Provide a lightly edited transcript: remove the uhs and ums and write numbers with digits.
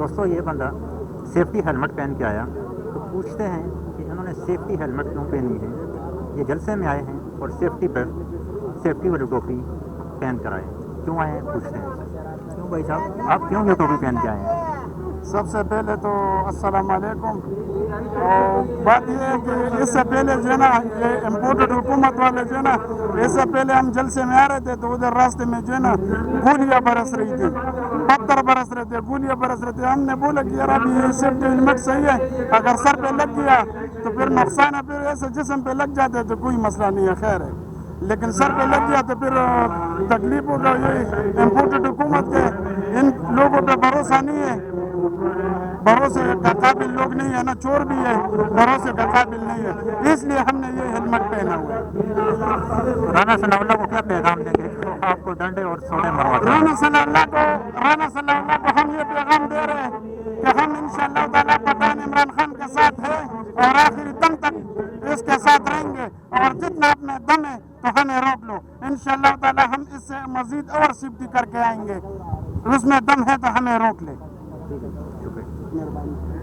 دوستو یہ بندہ سیفٹی ہیلمٹ پہن کے آیا تو پوچھتے ہیں کہ انہوں نے سیفٹی ہیلمٹ کیوں پہنی ہے. یہ جلسے میں آئے ہیں اور سیفٹی والی ٹوپی پہن کر آئے ہیں. کیوں آئے ہیں پوچھتے ہیں. کیوں بھائی صاحب آپ کیوں یہ ٹوپی پہن کے آئے ہیں؟ سب سے پہلے تو السلام علیکم. اور بات یہ ہے کہ اس سے پہلے جو ہے نا یہ امپورٹڈ حکومت والے جو ہے نا اس سے پہلے ہم جلسے میں آ رہے تھے تو ادھر راستے میں جو ہے نا گولیاں برس رہی تھی, پتھر برس رہے تھے, گولیاں برس رہے تھے. ہم نے بولا کہ یار ابھی یہ سیفٹی ہیلمٹ صحیح ہے, اگر سر پہ لگ گیا تو پھر نقصان ہے, پھر ایسے جسم پہ لگ جاتے تو کوئی مسئلہ نہیں ہے, خیر ہے. لیکن سر پہ لگ گیا تو پھر تکلیف ہوگا. یہ امپورٹڈ حکومت کے ان لوگوں پہ بھروسہ نہیں ہے, بھروسے کا قابل لوگ نہیں ہے نا, چور بھی ہے, بھروسے کا قابل نہیں ہے, اس لیے ہم نے یہ ہیلمٹ پہنا ہوا ہے. رانا ثناء اللہ کو کیا پیغام دیں گے آپ کو ڈنڈے اور سونے مرواتے ہیں؟ رانا ثناء اللہ کو ہم یہ پیغام دے رہے ہیں کہ ہم انشاءاللہ تعالیٰ پٹھان عمران خان کے ساتھ ہیں اور آخری دم تک اس کے ساتھ رہیں گے, اور جتنا اپنے دم ہے تو ہمیں روک لو. انشاءاللہ تعالیٰ ہم اس سے مزید اور سیفٹی کر کے آئیں گے, اس میں دم ہے تو ہمیں روک لے. شکریہ. مہربانی.